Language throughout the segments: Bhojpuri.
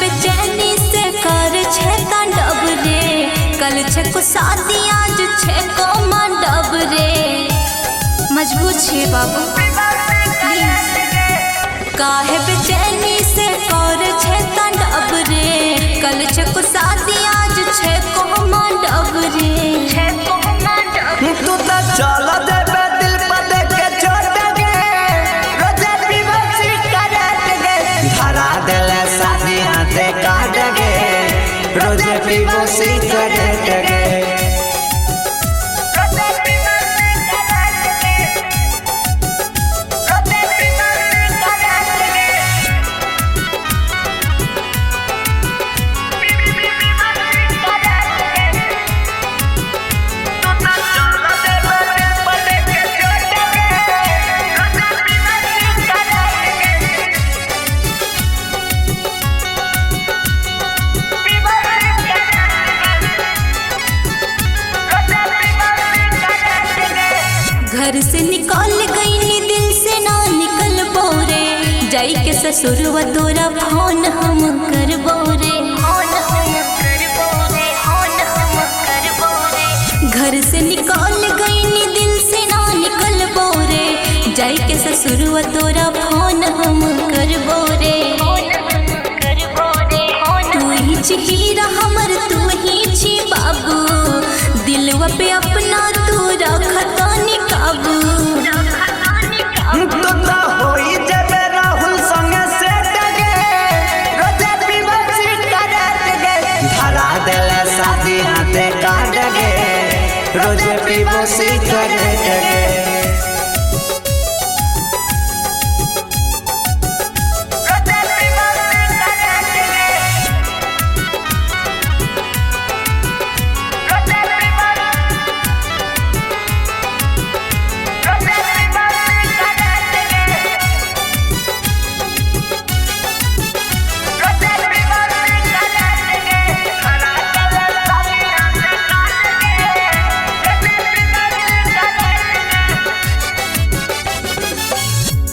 बेचैनी से कर छे तांडव रे, कल छे को शादी आज छे को मंडप रे। मजबूत छे बाबू काहे बेचैनी से कर छे तांडव रे, कल छे को शादी आज छे को मंडप रे। तू तो चल देबे दिल पर देख के छोड़ गे, रोजे पीबसी करत गे, धरा देले शादी हाथे काट गे, रोजे पीबसी करत गे। घर से निकल गई नी दिल से ना निकल बोरे, जाई के ससुरवा तोरा फोन हम करबो रे। घर से निकल गई नी दिल से ना निकल बोरे, जाई के ससुरवा तोरा फोन हम करबो रे। तू ही छी हीरा हमर, तू ही छी बाबू, दिलवा पे अपना तू रखता नी काबू। तू तो होई जेबे राहुल संगे सेट गे, रोजे पीबसी करत गे, धरा देले शादी हाथे काट गे, रोजे पीबसी करत गे।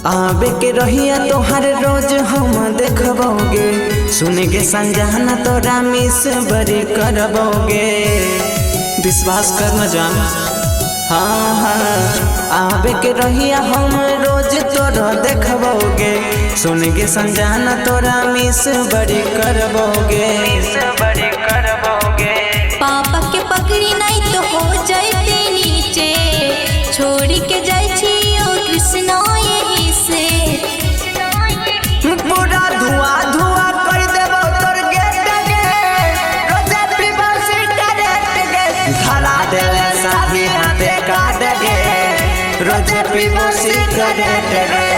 आबे के रहिया तोहर रोज हम देखबोगे, सुन के संजाना तोरा मिस बड़ी करबोगे, विश्वास कर न जान। हाँ हाँ आबे के रहिया हम रोज तोरा देखबोगे, सुन के संजाना तोरा मिस बड़ी करबोगे। पापा के पकड़ी नहीं तो हो जाते नीचे, छोड़ी के जाई छी ओ कृष्णा यही से। पूरा धुआं धुआं कर देबो तोर गेट गे, रोजे पीबसी करत गे, धरा देले शादी हाथे काट गे, रोजे पीबसी करत गे।